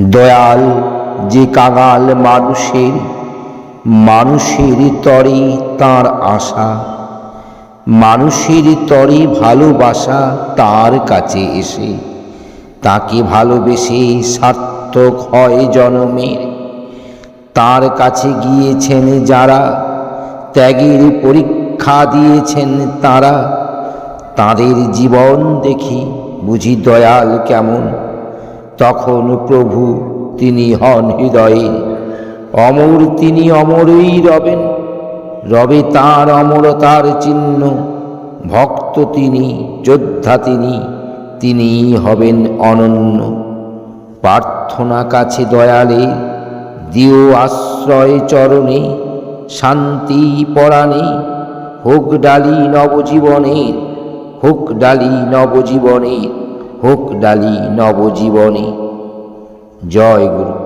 দয়াল যে কাঙাল মানুষের, মানুষের তরে তাঁর আশা, মানুষের তরে ভালোবাসা তার কাছে এসে, তাকে ভালোবেসে সার্থক হয় জনমের। তার কাছে গিয়েছেন যারা, ত্যাগের পরীক্ষা দিয়েছেন তারা, তাদের জীবন দেখি বুঝি দয়াল কেমন। তখন প্রভু তিনি হন হৃদয়ে অমর, তিনি অমরই রবেন, রবে তাঁর অমরতার চিহ্ন। ভক্ত তিনি, যোদ্ধা তিনি, তিনিই হবেন অনন্য। প্রার্থনা কাছে দয়ালে, দিও আশ্রয় চরণে, শান্তি পরাণে, হোক ডালি নবজীবনের, হোক ডালি নবজীবনের, হোক ডালি নবজীবনে। জয় গুরু।